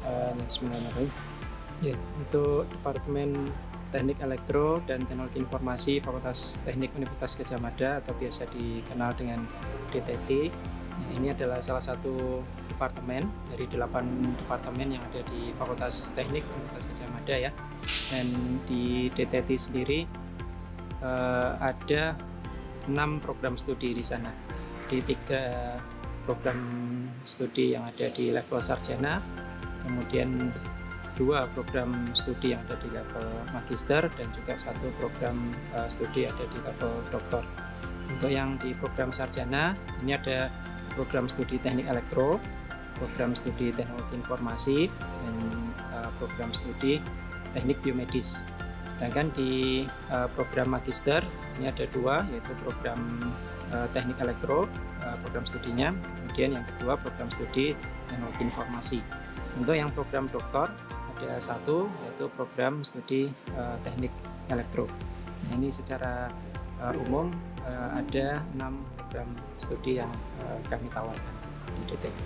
Bismillahirrahmanirrahim. Ya, untuk Departemen Teknik Elektro dan Teknologi Informasi Fakultas Teknik Universitas Gadjah Mada atau biasa dikenal dengan DTT. Ini adalah salah satu departemen dari 8 departemen yang ada di Fakultas Teknik Universitas Gadjah Mada ya. Dan di DTT sendiri ada 6 program studi di sana. Di 3 program studi yang ada di level sarjana, kemudian 2 program studi yang ada di level magister, dan juga 1 program studi ada di level doktor. Untuk yang di program sarjana, ini ada program studi teknik elektro, program studi teknologi informasi, dan program studi teknik biomedis. Sedangkan di program magister, ini ada 2, yaitu program teknik elektro, program studinya, kemudian yang kedua program studi teknologi informasi. Untuk yang program doktor, ada 1, yaitu program studi teknik elektro. Nah, ini secara umum ada 6 program studi yang kami tawarkan di DTT.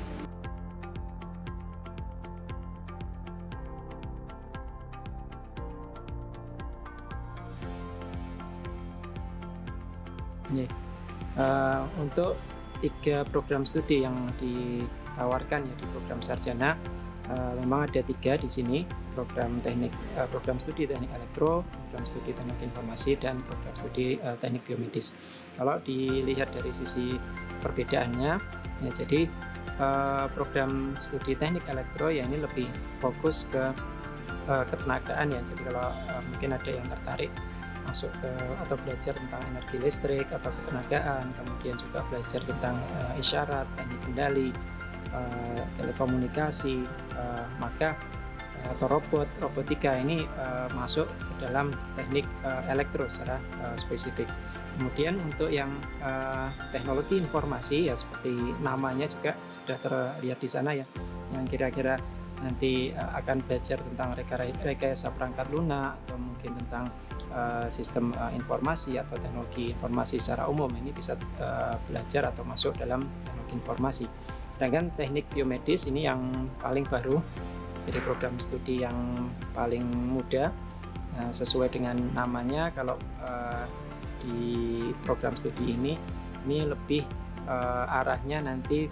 Untuk 3 program studi yang ditawarkan ya di program sarjana, memang ada 3 di sini, program studi teknik elektro, program studi teknologi informasi, dan program studi teknik biomedis. Kalau dilihat dari sisi perbedaannya, ya jadi program studi teknik elektro ya ini lebih fokus ke ketenagaan ya. Jadi kalau mungkin ada yang tertarik masuk ke atau belajar tentang energi listrik atau ketenagaan, kemudian juga belajar tentang isyarat, teknik kendali, telekomunikasi, maka atau robotika ini masuk ke dalam teknik elektro secara spesifik. Kemudian untuk yang teknologi informasi ya seperti namanya juga sudah terlihat di sana ya, yang kira-kira nanti akan belajar tentang rekayasa perangkat lunak atau mungkin tentang sistem informasi atau teknologi informasi secara umum, ini bisa belajar atau masuk dalam teknologi informasi. Sedangkan teknik biomedis ini yang paling baru, jadi program studi yang paling muda. Sesuai dengan namanya, kalau di program studi ini lebih arahnya nanti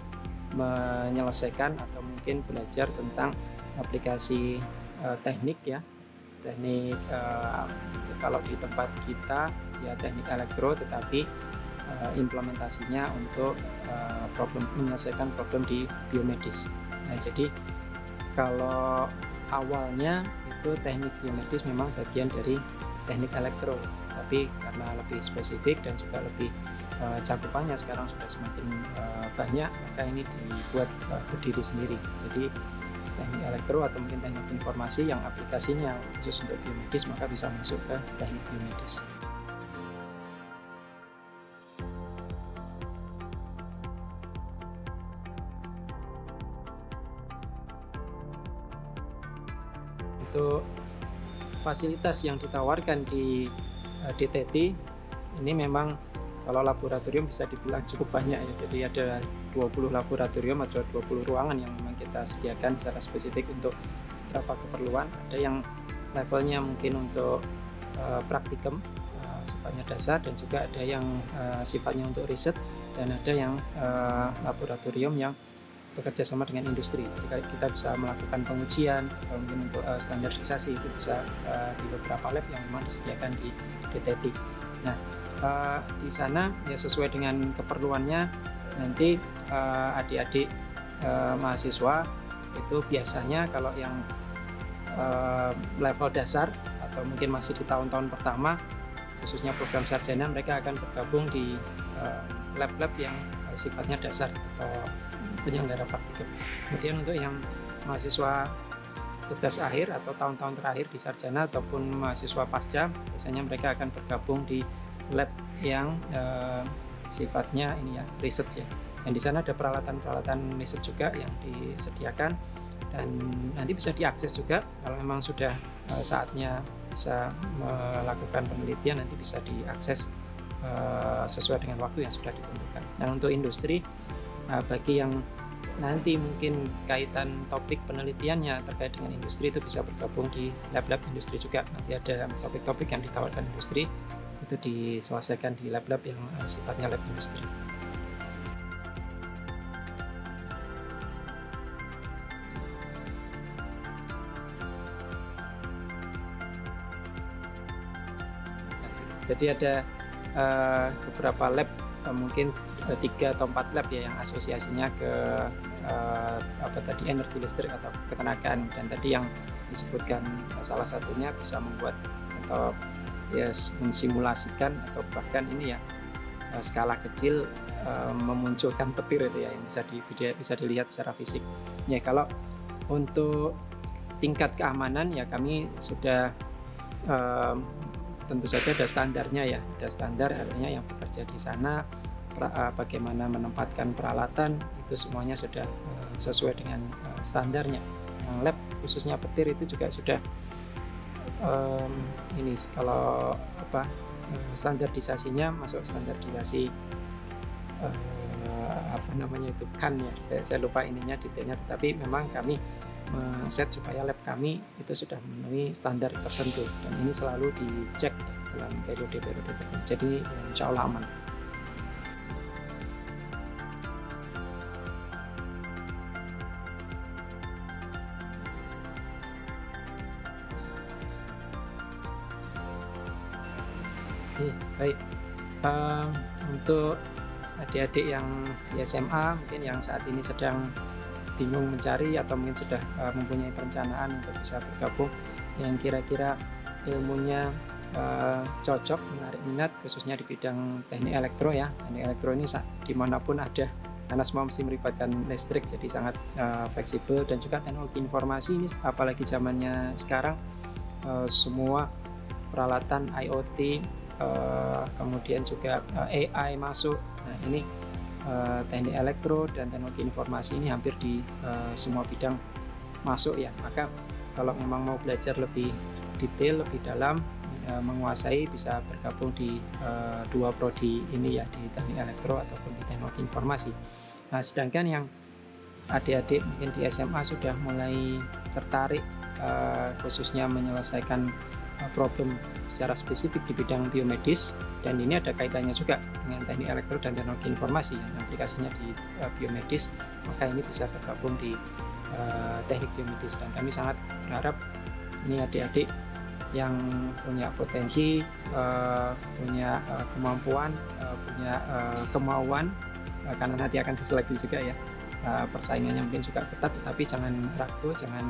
menyelesaikan atau mungkin belajar tentang aplikasi teknik ya, teknik kalau di tempat kita ya teknik elektro, tetapi implementasinya untuk menyelesaikan problem di biomedis. Nah, jadi kalau awalnya itu teknik biomedis memang bagian dari teknik elektro, tapi karena lebih spesifik dan juga lebih cakupannya sekarang sudah semakin banyak, maka ini dibuat berdiri sendiri. Jadi teknik elektro atau mungkin teknik informasi yang aplikasinya khusus untuk biomedis, maka bisa masuk ke teknik biomedis. Untuk fasilitas yang ditawarkan di DTT ini memang kalau laboratorium bisa dibilang cukup banyak ya. Jadi ada 20 laboratorium atau 20 ruangan yang memang kita sediakan secara spesifik untuk beberapa keperluan. Ada yang levelnya mungkin untuk praktikum sifatnya dasar, dan juga ada yang sifatnya untuk riset, dan ada yang laboratorium yang bekerja sama dengan industri. Jadi kita bisa melakukan pengujian atau mungkin untuk standarisasi, itu bisa di beberapa lab yang memang disediakan di DTT. Nah, di sana ya sesuai dengan keperluannya, nanti adik-adik mahasiswa itu biasanya kalau yang level dasar atau mungkin masih di tahun-tahun pertama, khususnya program sarjana, mereka akan bergabung di lab-lab yang sifatnya dasar atau penyelenggara praktikum. Kemudian untuk yang mahasiswa tugas akhir atau tahun-tahun terakhir di sarjana ataupun mahasiswa pasca, biasanya mereka akan bergabung di lab yang sifatnya ini ya research ya. Dan di sana ada peralatan-peralatan riset juga yang disediakan, dan nanti bisa diakses juga kalau memang sudah saatnya bisa melakukan penelitian, nanti bisa diakses sesuai dengan waktu yang sudah ditentukan. Dan untuk industri, bagi yang nanti mungkin kaitan topik penelitiannya terkait dengan industri itu bisa bergabung di lab-lab industri juga. Nanti ada topik-topik yang ditawarkan industri itu diselesaikan di lab-lab yang sifatnya lab industri. Jadi ada beberapa lab, mungkin 3 atau 4 lab ya yang asosiasinya ke energi listrik atau ketenagaan, dan tadi yang disebutkan salah satunya bisa membuat atau ya mensimulasikan atau bahkan ini ya skala kecil memunculkan petir itu ya yang bisa dilihat secara fisik. Ya kalau untuk tingkat keamanan ya kami sudah tentu saja ada standarnya ya, ada standar artinya yang bekerja di sana bagaimana menempatkan peralatan itu semuanya sudah sesuai dengan standarnya. Yang lab khususnya petir itu juga sudah ini kalau standarisasinya masuk standarisasi CAN ya, saya lupa ininya detailnya, tetapi memang kami set supaya lab kami itu sudah memenuhi standar tertentu, dan ini selalu dicek dalam periode-periode tertentu, jadi insya Allah aman. Oke, baik. Untuk adik-adik yang di SMA mungkin yang saat ini sedang bingung mencari atau mungkin sudah mempunyai perencanaan untuk bisa bergabung yang kira-kira ilmunya cocok, menarik minat khususnya di bidang teknik elektro ya. Teknik elektro ini dimanapun ada karena semua mesti melibatkan listrik, jadi sangat fleksibel, dan juga teknologi informasi ini apalagi zamannya sekarang semua peralatan IoT kemudian juga AI masuk. Nah ini teknik elektro dan teknologi informasi ini hampir di semua bidang masuk ya. Maka kalau memang mau belajar lebih detail, lebih dalam, menguasai, bisa bergabung di 2 prodi ini ya, di teknik elektro ataupun di teknologi informasi. Nah sedangkan yang adik-adik mungkin di SMA sudah mulai tertarik khususnya menyelesaikan problem secara spesifik di bidang biomedis, dan ini ada kaitannya juga dengan teknik elektro dan teknologi informasi yang aplikasinya di biomedis, maka ini bisa bergabung di teknik biomedis, dan kami sangat berharap ini adik-adik yang punya potensi, punya kemampuan, punya kemauan, karena nanti akan diseleksi juga ya. Persaingannya mungkin juga ketat, tetapi jangan ragu, jangan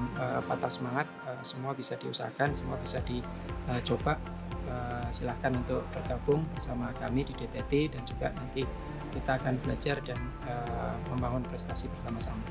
patah semangat, semua bisa diusahakan, semua bisa dicoba. Silahkan untuk bergabung bersama kami di DTT, dan juga nanti kita akan belajar dan membangun prestasi bersama-sama.